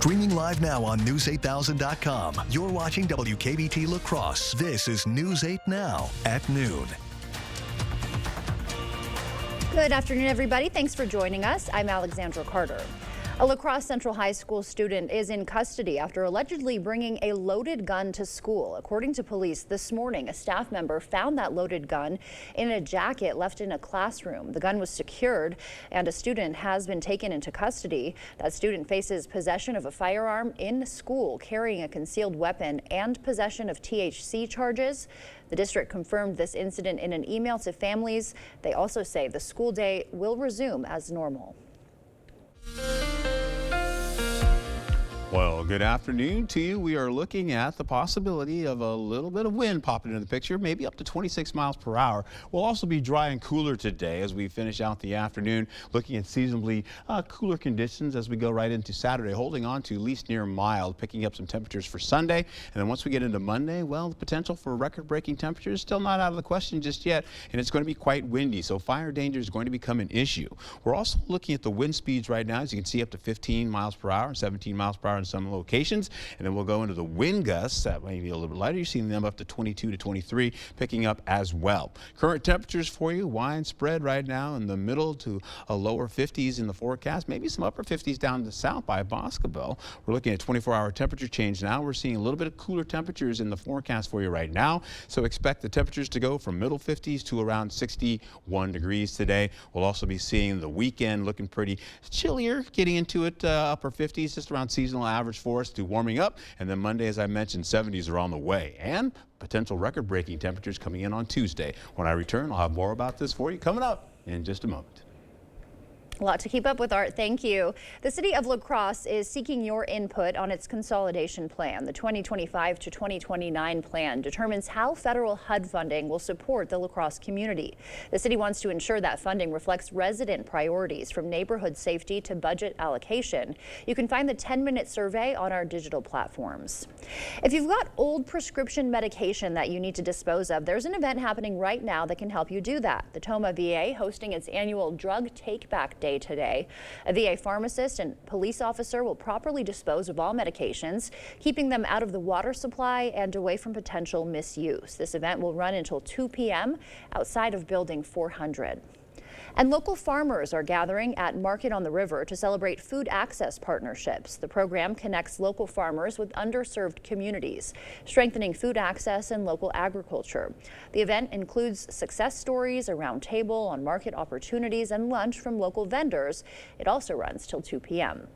Streaming live now on News8000.com. You're watching WKBT La Crosse. This is News 8 Now at noon. Good afternoon, everybody. Thanks for joining us. I'm Alexandra Carter. A La Crosse Central High School student is in custody after allegedly bringing a loaded gun to school. According to police, this morning, a staff member found that loaded gun in a jacket left in a classroom. The gun was secured and a student has been taken into custody. That student faces possession of a firearm in school, carrying a concealed weapon, and possession of THC charges. The district confirmed this incident in an email to families. They also say the school day will resume as normal. Well, good afternoon to you. We are looking at the possibility of a little bit of wind popping into the picture, maybe up to 26 miles per hour. We'll also be dry and cooler today as we finish out the afternoon, looking at seasonably cooler conditions as we go right into Saturday, holding on to at least near mild, picking up some temperatures for Sunday. And then once we get into Monday, well, the potential for record-breaking temperatures still not out of the question just yet, and it's going to be quite windy, so fire danger is going to become an issue. We're also looking at the wind speeds right now, as you can see, up to 15 miles per hour, 17 miles per hour in some locations, and then we'll go into the wind gusts that may be a little bit lighter. You're seeing them up to 22 to 23, picking up as well. Current temperatures for you, widespread right now in the middle to a lower 50s in the forecast, maybe some upper 50s down to south by Boscobel. We're looking at 24-hour temperature change now. We're seeing a little bit of cooler temperatures in the forecast for you right now, so expect the temperatures to go from middle 50s to around 61 degrees today. We'll also be seeing the weekend looking pretty chillier, getting into it upper 50s, just around seasonal average for us to warming up. And then Monday, as I mentioned, 70s are on the way. And potential record-breaking temperatures coming in on Tuesday. When I return, I'll have more about this for you coming up in just a moment. A lot to keep up with, Art. Thank you. The city of La Crosse is seeking your input on its consolidation plan. The 2025 to 2029 plan determines how federal HUD funding will support the La Crosse community. The city wants to ensure that funding reflects resident priorities, from neighborhood safety to budget allocation. You can find the 10-minute survey on our digital platforms. If you've got old prescription medication that you need to dispose of, there's an event happening right now that can help you do that. The Tomah VA hosting its annual Drug Take-Back Day today. A VA pharmacist and police officer will properly dispose of all medications, keeping them out of the water supply and away from potential misuse. This event will run until 2 p.m. outside of Building 400. And local farmers are gathering at Market on the River to celebrate food access partnerships. The program connects local farmers with underserved communities, strengthening food access and local agriculture. The event includes success stories, a round table on market opportunities, and lunch from local vendors. It also runs till 2 p.m.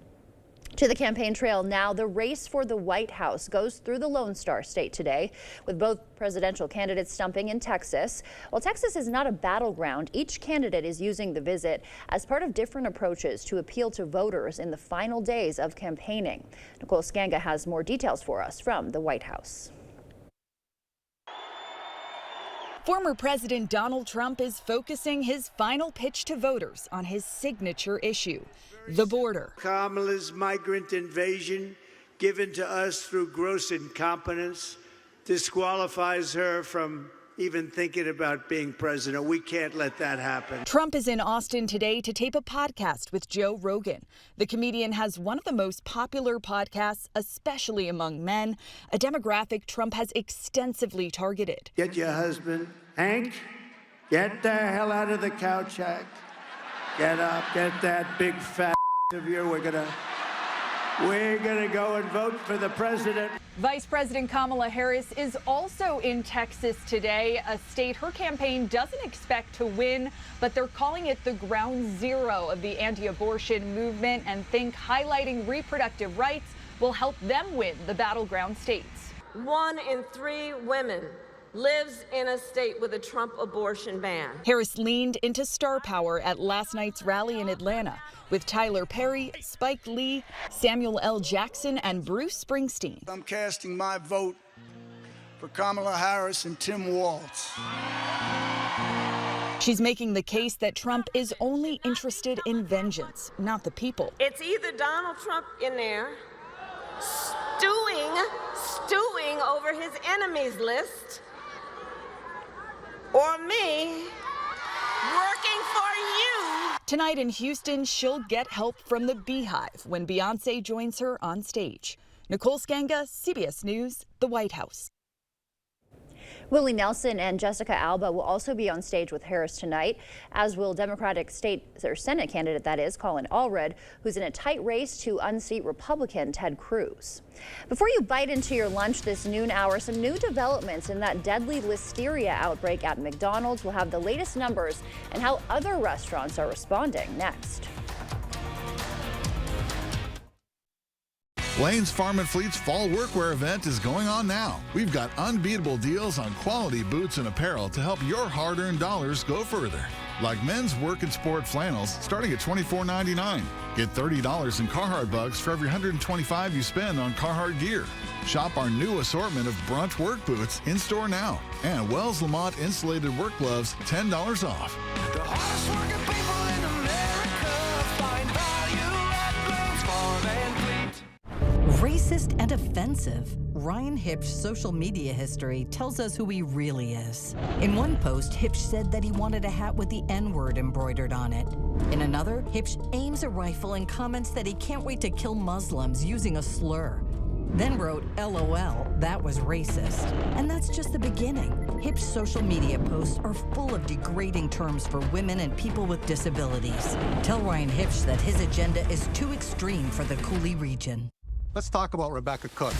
To the campaign trail now. The race for the White House goes through the Lone Star State today, with both presidential candidates stumping in Texas. While Texas is not a battleground, each candidate is using the visit as part of different approaches to appeal to voters in the final days of campaigning. Nicole Skanga has more details for us from the White House. Former President Donald Trump is focusing his final pitch to voters on his signature issue, the border. Kamala's migrant invasion, given to us through gross incompetence, disqualifies her from even thinking about being president. We can't let that happen. Trump is in Austin today to tape a podcast with Joe Rogan. The comedian has one of the most popular podcasts, especially among men, a demographic Trump has extensively targeted. Get your husband, Hank, get the hell out of the couch, Hank. Get up, get that big fat of yours. We're gonna go and vote for the president. Vice President Kamala Harris is also in Texas today, a state her campaign doesn't expect to win, but they're calling it the ground zero of the anti-abortion movement and think highlighting reproductive rights will help them win the battleground states. 1 in 3 women lives in a state with a Trump abortion ban. Harris leaned into star power at last night's rally in Atlanta with Tyler Perry, Spike Lee, Samuel L. Jackson, and Bruce Springsteen. I'm casting my vote for Kamala Harris and Tim Walz. She's making the case that Trump is only interested in vengeance, not the people. It's either Donald Trump in there stewing over his enemies list, or me working for you. Tonight in Houston, she'll get help from the Beehive when Beyoncé joins her on stage. Nicole Skanga, CBS News, the White House. Willie Nelson and Jessica Alba will also be on stage with Harris tonight, as will Democratic Senate candidate, that is, Colin Allred, who's in a tight race to unseat Republican Ted Cruz. Before you bite into your lunch this noon hour, some new developments in that deadly listeria outbreak at McDonald's. We'll have the latest numbers and how other restaurants are responding next. Lane's Farm and Fleet's fall workwear event is going on now. We've got unbeatable deals on quality boots and apparel to help your hard-earned dollars go further. Like men's work and sport flannels starting at $24.99. Get $30 in Carhartt bucks for every $125 you spend on Carhartt gear. Shop our new assortment of brunch work boots in-store now. And Wells Lamont insulated work gloves, $10 off. The hardest working people in America find value at Lane's Farm and Fleet. Racist and offensive. Ryan Hipsch's social media history tells us who he really is. In one post, Hipsch said that he wanted a hat with the N-word embroidered on it. In another, Hipsch aims a rifle and comments that he can't wait to kill Muslims using a slur. Then wrote, LOL, that was racist. And that's just the beginning. Hipsch's social media posts are full of degrading terms for women and people with disabilities. Tell Ryan Hipsch that his agenda is too extreme for the Cooley region. Let's talk about Rebecca Cook.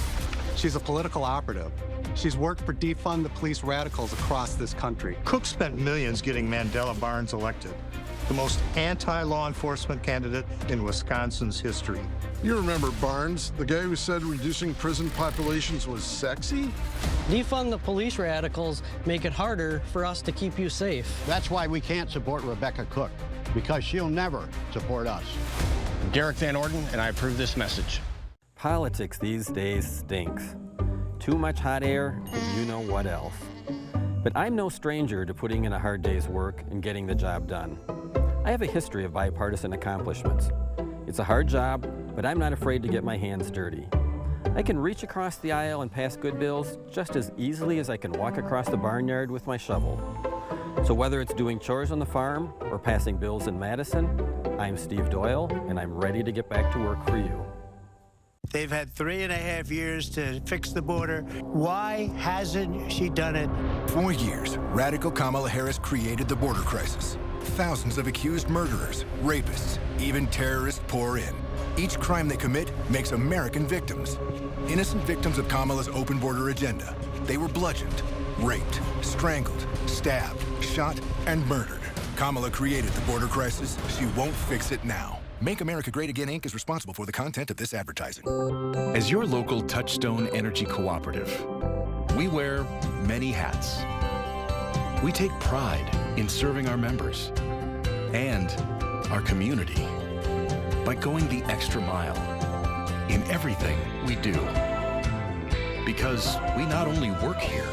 She's a political operative. She's worked for defund the police radicals across this country. Cook spent millions getting Mandela Barnes elected, the most anti-law enforcement candidate in Wisconsin's history. You remember Barnes, the guy who said reducing prison populations was sexy? Defund the police radicals make it harder for us to keep you safe. That's why we can't support Rebecca Cook, because she'll never support us. I'm Derek Van Orden, and I approve this message. Politics these days stinks. Too much hot air, and you know what else. But I'm no stranger to putting in a hard day's work and getting the job done. I have a history of bipartisan accomplishments. It's a hard job, but I'm not afraid to get my hands dirty. I can reach across the aisle and pass good bills just as easily as I can walk across the barnyard with my shovel. So whether it's doing chores on the farm or passing bills in Madison, I'm Steve Doyle, and I'm ready to get back to work for you. They've had 3.5 years to fix the border. Why hasn't she done it? For years, radical Kamala Harris created the border crisis. Thousands of accused murderers, rapists, even terrorists pour in. Each crime they commit makes American victims. Innocent victims of Kamala's open border agenda. They were bludgeoned, raped, strangled, stabbed, shot, and murdered. Kamala created the border crisis. She won't fix it now. Make America Great Again, Inc. is responsible for the content of this advertising. As your local Touchstone Energy Cooperative, we wear many hats. We take pride in serving our members and our community by going the extra mile in everything we do. Because we not only work here,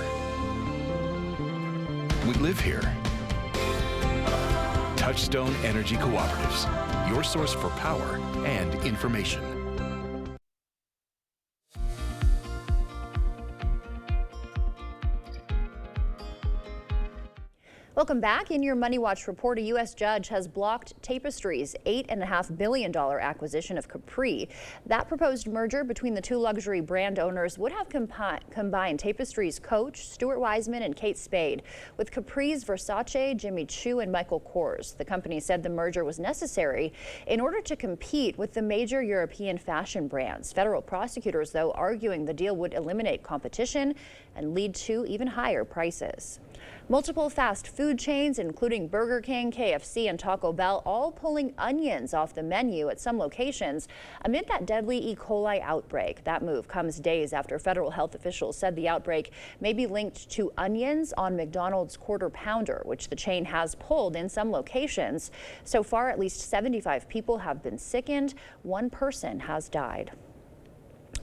we live here. Touchstone Energy Cooperatives, your source for power and information. Welcome back. In your Money Watch report, a U.S. judge has blocked Tapestry's $8.5 billion acquisition of Capri. That proposed merger between the two luxury brand owners would have combined Tapestry's Coach, Stuart Weitzman, and Kate Spade, with Capri's Versace, Jimmy Choo, and Michael Kors. The company said the merger was necessary in order to compete with the major European fashion brands. Federal prosecutors, though, arguing the deal would eliminate competition and lead to even higher prices. Multiple fast food chains, including Burger King, KFC, and Taco Bell, all pulling onions off the menu at some locations amid that deadly E. coli outbreak. That move comes days after federal health officials said the outbreak may be linked to onions on McDonald's Quarter Pounder, which the chain has pulled in some locations. So far, at least 75 people have been sickened. One person has died.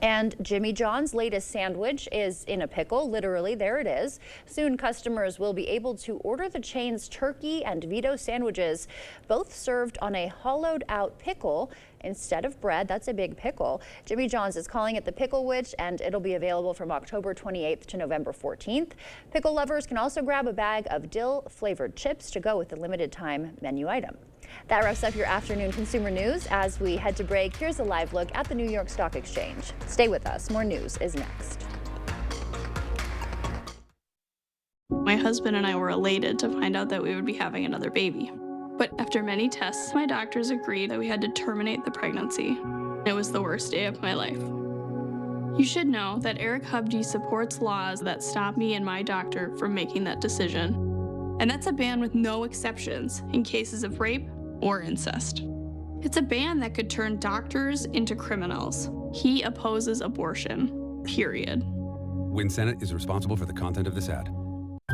And Jimmy John's latest sandwich is in a pickle. Literally, there it is. Soon, customers will be able to order the chain's turkey and Vito sandwiches, both served on a hollowed-out pickle instead of bread. That's a big pickle. Jimmy John's is calling it the Pickle Witch, and it'll be available from October 28th to November 14th. Pickle lovers can also grab a bag of dill-flavored chips to go with the limited-time menu item. That wraps up your afternoon consumer news. As we head to break, here's a live look at the New York Stock Exchange. Stay with us. More news is next. My husband and I were elated to find out that we would be having another baby. But after many tests, my doctors agreed that we had to terminate the pregnancy. It was the worst day of my life. You should know that Eric Hovde supports laws that stop me and my doctor from making that decision. And that's a ban with no exceptions in cases of rape or incest. It's a ban that could turn doctors into criminals. He opposes abortion, period. Win Senate is responsible for the content of this ad.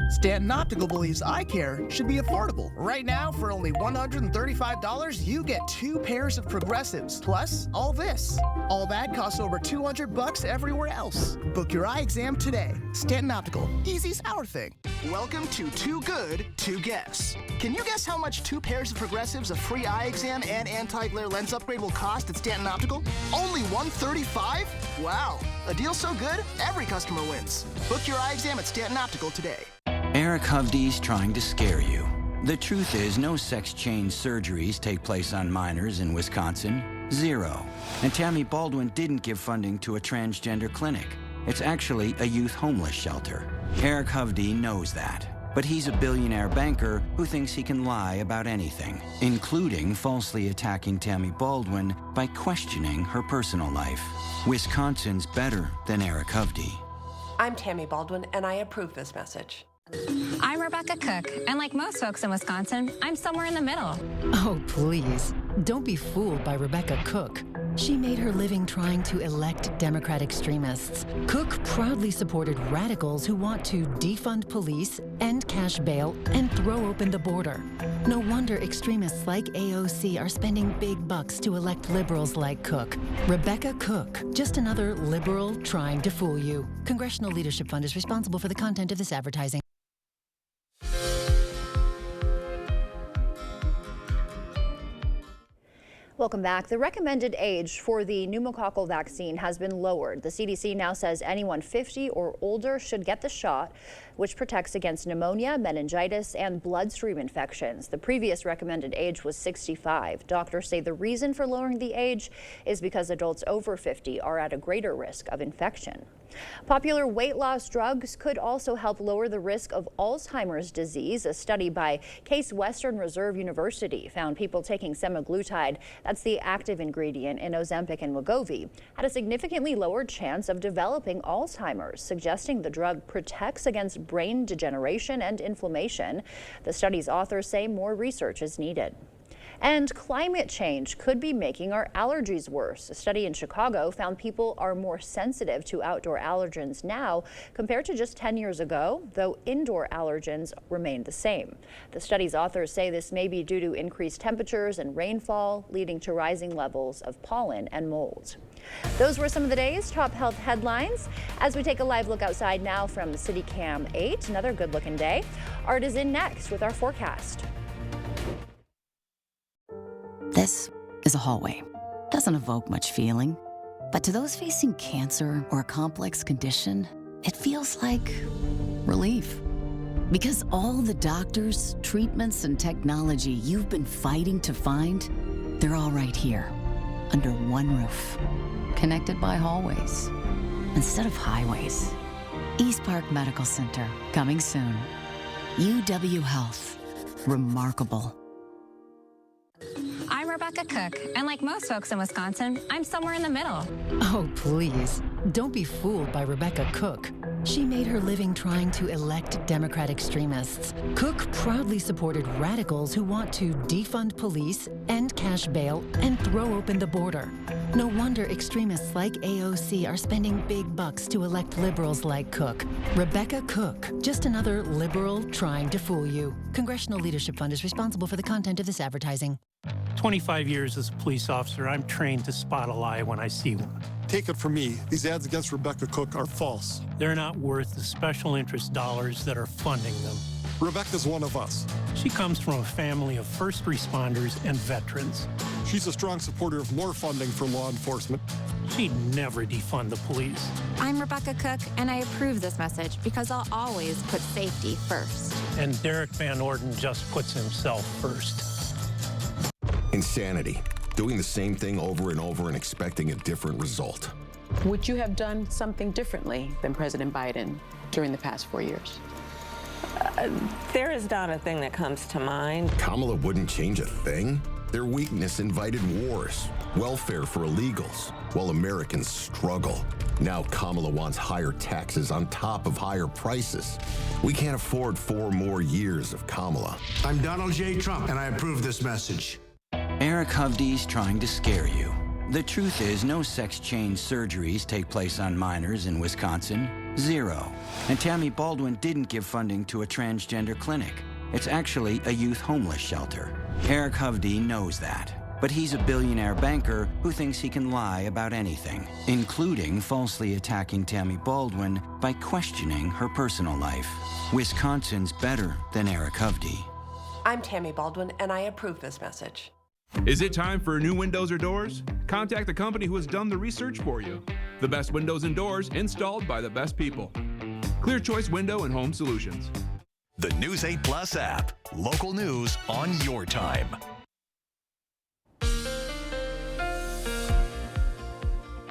Stanton Optical believes eye care should be affordable. Right now, for only $135, you get 2 pairs of progressives, plus all this. All that costs over $200 everywhere else. Book your eye exam today. Stanton Optical, easy's our thing. Welcome to Too Good to Guess. Can you guess how much 2 pairs of progressives, a free eye exam, and anti-glare lens upgrade will cost at Stanton Optical? Only $135? Wow, a deal so good, every customer wins. Book your eye exam at Stanton Optical today. Eric Hovde's trying to scare you. The truth is, no sex change surgeries take place on minors in Wisconsin. 0. And Tammy Baldwin didn't give funding to a transgender clinic. It's actually a youth homeless shelter. Eric Hovde knows that. But he's a billionaire banker who thinks he can lie about anything, including falsely attacking Tammy Baldwin by questioning her personal life. Wisconsin's better than Eric Hovde. I'm Tammy Baldwin, and I approve this message. I'm Rebecca Cook, and like most folks in Wisconsin, I'm somewhere in the middle. Oh, please. Don't be fooled by Rebecca Cook. She made her living trying to elect Democrat extremists. Cook proudly supported radicals who want to defund police, end cash bail, and throw open the border. No wonder extremists like AOC are spending big bucks to elect liberals like Cook. Rebecca Cook, just another liberal trying to fool you. Congressional Leadership Fund is responsible for the content of this advertising. Welcome back. The recommended age for the pneumococcal vaccine has been lowered. The CDC now says anyone 50 or older should get the shot, which protects against pneumonia, meningitis, and bloodstream infections. The previous recommended age was 65. Doctors say the reason for lowering the age is because adults over 50 are at a greater risk of infection. Popular weight loss drugs could also help lower the risk of Alzheimer's disease. A study by Case Western Reserve University found people taking semaglutide, that's the active ingredient in Ozempic and Wegovy, had a significantly lower chance of developing Alzheimer's, suggesting the drug protects against brain degeneration and inflammation. The study's authors say more research is needed. And climate change could be making our allergies worse. A study in Chicago found people are more sensitive to outdoor allergens now compared to just 10 years ago, though indoor allergens remain the same. The study's authors say this may be due to increased temperatures and rainfall, leading to rising levels of pollen and mold. Those were some of the day's top health headlines. As we take a live look outside now from City Cam 8, another good looking day. Art is in next with our forecast. This is a hallway. Doesn't evoke much feeling, but to those facing cancer or a complex condition, it feels like relief. Because all the doctors, treatments, and technology you've been fighting to find, they're all right here, under one roof, connected by hallways instead of highways. East Park Medical Center, coming soon. UW Health, remarkable. I'm Rebecca Cook, and like most folks in Wisconsin, I'm somewhere in the middle. Oh, please. Don't be fooled by Rebecca Cook. She made her living trying to elect Democrat extremists. Cook proudly supported radicals who want to defund police, end cash bail, and throw open the border. No wonder extremists like AOC are spending big bucks to elect liberals like Cook. Rebecca Cook, just another liberal trying to fool you. Congressional Leadership Fund is responsible for the content of this advertising. 25 years as a police officer, I'm trained to spot a lie when I see one. Take it from me, these ads against Rebecca Cook are false. They're not worth the special interest dollars that are funding them. Rebecca's one of us. She comes from a family of first responders and veterans. She's a strong supporter of more funding for law enforcement. She'd never defund the police. I'm Rebecca Cook, and I approve this message because I'll always put safety first. And Derek Van Orden just puts himself first. Insanity. Doing the same thing over and over and expecting a different result. Would you have done something differently than President Biden during the past 4 years? There is not a thing that comes to mind. Kamala wouldn't change a thing? Their weakness invited wars, welfare for illegals, while Americans struggle. Now Kamala wants higher taxes on top of higher prices. We can't afford 4 more years of Kamala. I'm Donald J. Trump, and I approve this message. Eric Hovde's trying to scare you. The truth is, no sex change surgeries take place on minors in Wisconsin. 0. And Tammy Baldwin didn't give funding to a transgender clinic. It's actually a youth homeless shelter. Eric Hovde knows that. But he's a billionaire banker who thinks he can lie about anything, including falsely attacking Tammy Baldwin by questioning her personal life. Wisconsin's better than Eric Hovde. I'm Tammy Baldwin, and I approve this message. Is it time for new windows or doors? Contact the company who has done the research for you. The best windows and doors installed by the best people. Clear Choice Window and Home Solutions. The News 8 Plus app. Local news on your time.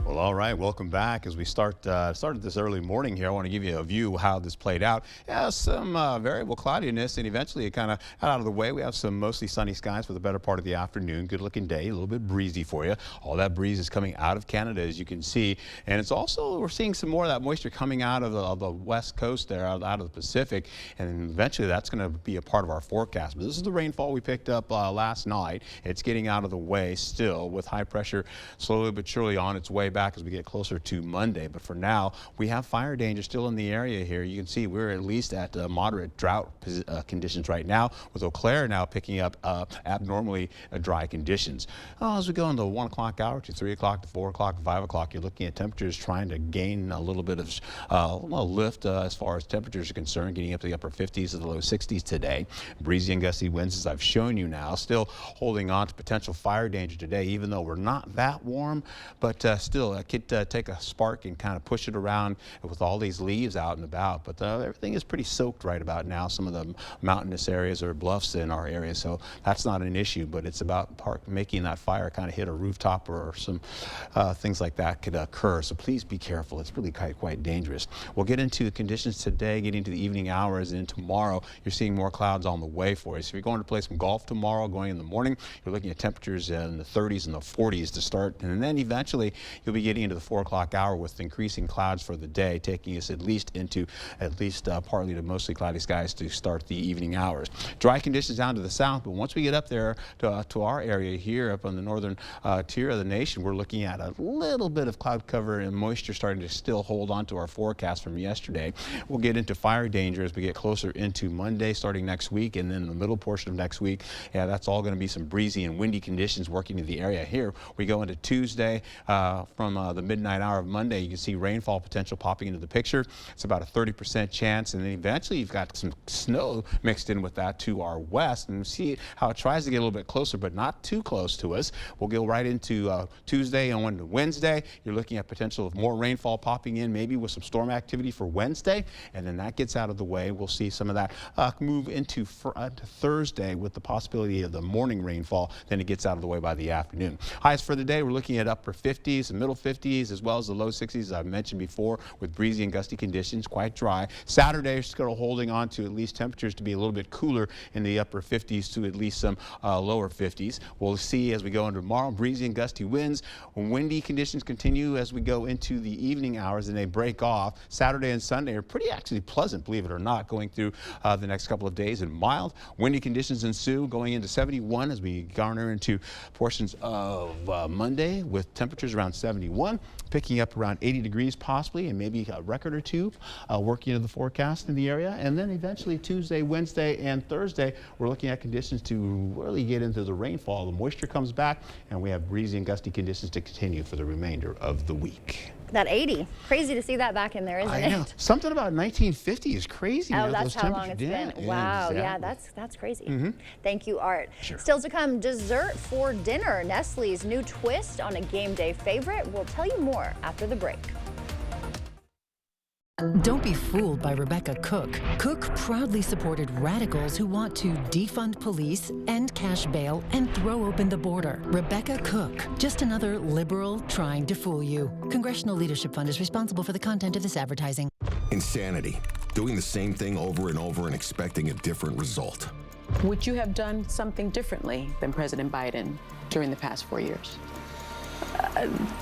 Well, all right, welcome back. As we started this early morning here, I want to give you a view of how this played out. Yeah, some variable cloudiness, and eventually it kind of got out of the way. We have some mostly sunny skies for the better part of the afternoon. Good-looking day, a little bit breezy for you. All that breeze is coming out of Canada, as you can see, and it's also, we're seeing some more of that moisture coming out of the west coast there, out of the Pacific, and eventually that's going to be a part of our forecast. But this is the rainfall we picked up last night. It's getting out of the way still, with high pressure slowly but surely on its way back as we get closer to Monday. But for now, we have fire danger still in the area here. You can see we're at least at moderate drought conditions right now, with Eau Claire now picking up abnormally dry conditions. As we go into the 1 o'clock hour to 3 o'clock to 4 o'clock to 5 o'clock, you're looking at temperatures trying to gain a little bit of lift as far as temperatures are concerned, getting up to the upper 50s to the low 60s today. Breezy and gusty winds, as I've shown you now, still holding on to potential fire danger today, even though we're not that warm, but still it could take a spark and kind of push it around with all these leaves out and about. But everything is pretty soaked right about now. Some of the mountainous areas or bluffs in our area, so that's not an issue, but it's about making that fire kind of hit a rooftop or some things like that could occur. So please be careful. It's really quite dangerous. We'll get into the conditions today, getting to the evening hours, and tomorrow you're seeing more clouds on the way for you. So if you're going to play some golf tomorrow, going in the morning, you're looking at temperatures in the 30s and the 40s to start, and then eventually you'll be getting into the 4 o'clock hour with increasing clouds for the day, taking us at least partly to mostly cloudy skies to start the evening hours. Dry conditions down to the south, but once we get up there to our area here up on the northern tier of the nation, we're looking at a little bit of cloud cover and moisture starting to still hold on to our forecast from yesterday. We'll get into fire danger as we get closer into Monday starting next week, and then in the middle portion of next week, that's all going to be some breezy and windy conditions working in the area here. We go into Tuesday from the midnight hour of Monday, you can see rainfall potential popping into the picture. It's about a 30% chance, and then eventually you've got some snow mixed in with that to our west, and see how it tries to get a little bit closer, but not too close to us. We'll go right into Tuesday and on to Wednesday. You're looking at potential of more rainfall popping in, maybe with some storm activity for Wednesday, and then that gets out of the way. We'll see some of that move into Thursday with the possibility of the morning rainfall. Then it gets out of the way by the afternoon. Highs for the day, we're looking at upper 50s and middle 50s, as well as the low 60s, as I've mentioned before, with breezy and gusty conditions, quite dry. Saturday is still holding on to at least temperatures to be a little bit cooler in the upper 50s to at least some lower 50s. We'll see as we go into tomorrow, breezy and gusty winds. Windy conditions continue as we go into the evening hours, and they break off. Saturday and Sunday are pretty actually pleasant, believe it or not, going through the next couple of days, and mild. Windy conditions ensue going into 71 as we garner into portions of Monday with temperatures around 71, picking up around 80 degrees possibly, and maybe a record or two working into the forecast in the area. And then eventually Tuesday, Wednesday, and Thursday, we're looking at conditions to really get into the rainfall. The moisture comes back, and we have breezy and gusty conditions to continue for the remainder of the week. That 80, crazy to see that back in there, isn't it? I know. Something about 1950 is crazy. Oh, that's how long it's been. Wow, yeah, that's crazy. Thank you, Art. Sure. Still to come, dessert for dinner. Nestle's new twist on a game day favorite. We'll tell you more after the break. Don't be fooled by Rebecca Cook. Cook proudly supported radicals who want to defund police, end cash bail, and throw open the border. Rebecca Cook, just another liberal trying to fool you. Congressional Leadership Fund is responsible for the content of this advertising. Insanity. Doing the same thing over and over and expecting a different result. Would you have done something differently than President Biden during the past 4 years?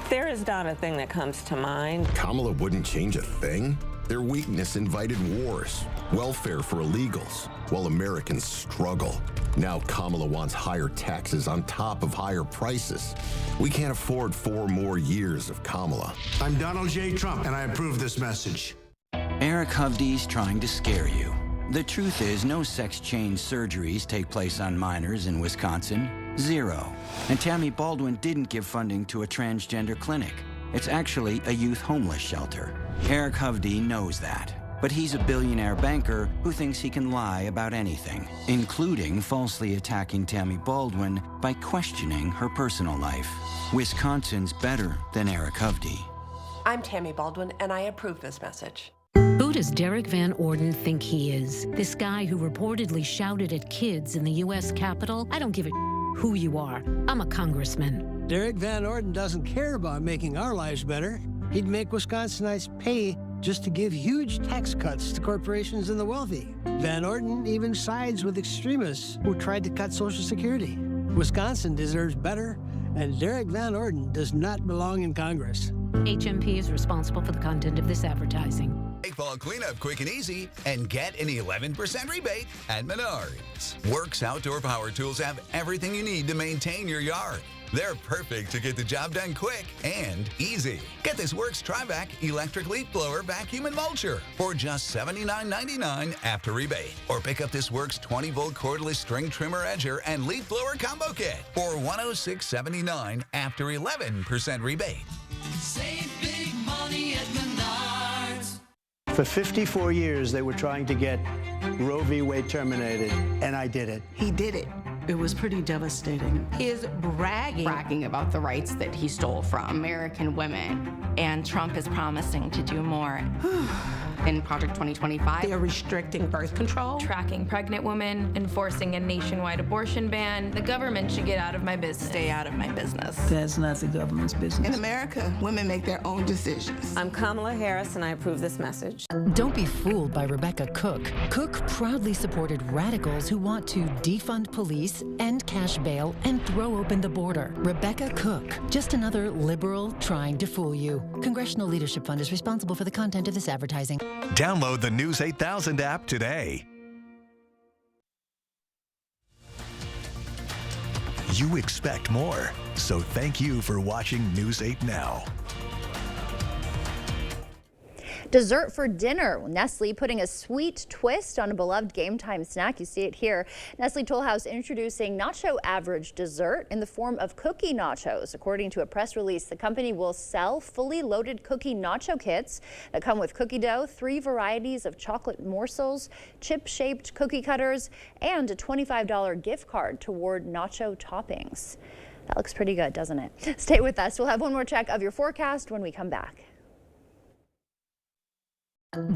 There is not a thing that comes to mind. Kamala wouldn't change a thing? Their weakness invited wars, welfare for illegals, while Americans struggle. Now Kamala wants higher taxes on top of higher prices. We can't afford 4 more years of Kamala. I'm Donald J. Trump, and I approve this message. Eric Hovde's trying to scare you. The truth is, no sex change surgeries take place on minors in Wisconsin. 0. And Tammy Baldwin didn't give funding to a transgender clinic. It's actually a youth homeless shelter. Eric Hovde knows that. But he's a billionaire banker who thinks he can lie about anything, including falsely attacking Tammy Baldwin by questioning her personal life. Wisconsin's better than Eric Hovde. I'm Tammy Baldwin, and I approve this message. Who does Derek Van Orden think he is? This guy who reportedly shouted at kids in the U.S. Capitol? I don't give a who you are. I'm a congressman. Derek Van Orden doesn't care about making our lives better. He'd make Wisconsinites pay just to give huge tax cuts to corporations and the wealthy. Van Orden even sides with extremists who tried to cut Social Security. Wisconsin deserves better, and Derek Van Orden does not belong in Congress. HMP is responsible for the content of this advertising. Make fall cleanup quick and easy and get an 11% rebate at Menards. Works Outdoor Power Tools have everything you need to maintain your yard. They're perfect to get the job done quick and easy. Get this Works Tri-Vac electric leaf blower, vacuum, and mulcher for just $79.99 after rebate. Or pick up this Works 20-volt cordless string trimmer edger and leaf blower combo kit for $106.79 after 11% rebate. Save big money at Menards. For 54 years, they were trying to get Roe v. Wade terminated, and I did it. He did it. It was pretty devastating. He is bragging about the rights that he stole from American women. And Trump is promising to do more. In Project 2025. They are restricting birth control, tracking pregnant women, enforcing a nationwide abortion ban. The government should get out of my business. Stay out of my business. That's not the government's business. In America, women make their own decisions. I'm Kamala Harris, and I approve this message. Don't be fooled by Rebecca Cook. Cook proudly supported radicals who want to defund police, end cash bail, and throw open the border. Rebecca Cook, just another liberal trying to fool you. Congressional Leadership Fund is responsible for the content of this advertising. Download the News 8000 app today. You expect more, so thank you for watching News 8 Now. Dessert for dinner. Nestle putting a sweet twist on a beloved game time snack. You see it here. Nestle Toll House introducing Nacho Average dessert in the form of cookie nachos. According to a press release, the company will sell fully loaded cookie nacho kits that come with cookie dough, 3 varieties of chocolate morsels, chip-shaped cookie cutters, and a $25 gift card toward nacho toppings. That looks pretty good, doesn't it? Stay with us. We'll have one more check of your forecast when we come back.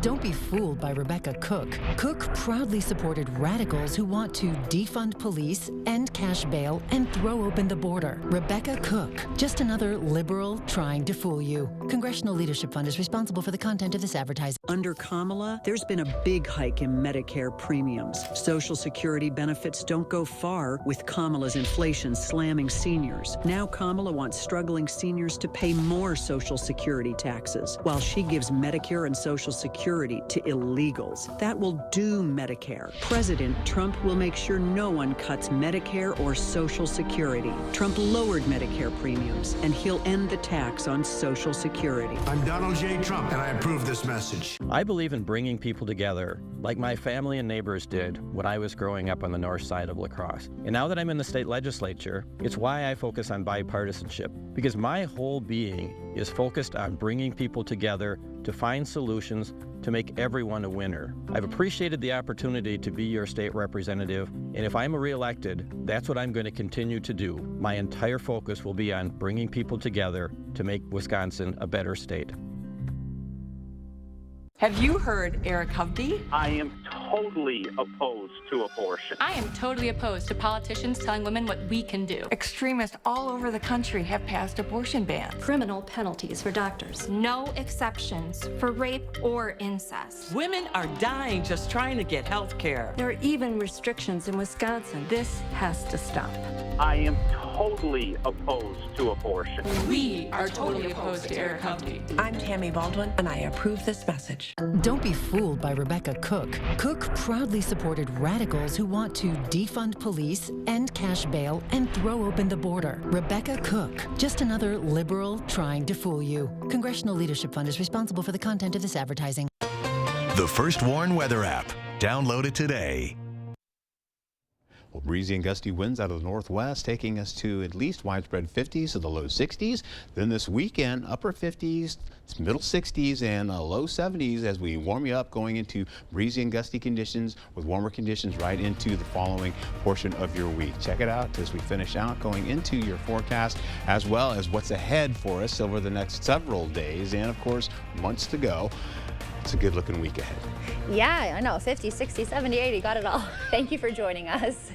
Don't be fooled by Rebecca Cook. Cook proudly supported radicals who want to defund police, end cash bail, and throw open the border. Rebecca Cook, just another liberal trying to fool you. Congressional Leadership Fund is responsible for the content of this advertising. Under Kamala, there's been a big hike in Medicare premiums. Social Security benefits don't go far with Kamala's inflation slamming seniors. Now Kamala wants struggling seniors to pay more Social Security taxes, while she gives Medicare and Social Security to illegals. That will doom Medicare. President Trump will make sure no one cuts Medicare or Social Security. Trump lowered Medicare premiums, and he'll end the tax on Social Security. I'm Donald J. Trump, and I approve this message. I believe in bringing people together, like my family and neighbors did when I was growing up on the north side of La Crosse. And now that I'm in the state legislature, it's why I focus on bipartisanship, because my whole being is focused on bringing people together to find solutions to make everyone a winner. I've appreciated the opportunity to be your state representative, and if I'm reelected, that's what I'm going to continue to do. My entire focus will be on bringing people together to make Wisconsin a better state. Have you heard Eric Hovde? I am totally opposed to abortion. I am totally opposed to politicians telling women what we can do. Extremists all over the country have passed abortion bans. Criminal penalties for doctors. No exceptions for rape or incest. Women are dying just trying to get health care. There are even restrictions in Wisconsin. This has to stop. I am totally opposed to abortion. We are totally opposed to Eric Hovde. I'm Tammy Baldwin, and I approve this message. Don't be fooled by Rebecca Cook. Cook proudly supported radicals who want to defund police, end cash bail, and throw open the border. Rebecca Cook, just another liberal trying to fool you. Congressional Leadership Fund is responsible for the content of this advertising. The First Warn Weather app. Download it today. Well, breezy and gusty winds out of the northwest taking us to at least widespread 50s to the low 60s. Then this weekend, upper 50s, middle 60s, and low 70s as we warm you up going into breezy and gusty conditions with warmer conditions right into the following portion of your week. Check it out as we finish out going into your forecast as well as what's ahead for us over the next several days and, of course, months to go. It's a good looking week ahead. Yeah, I know. 50, 60, 70, 80, got it all. Thank you for joining us.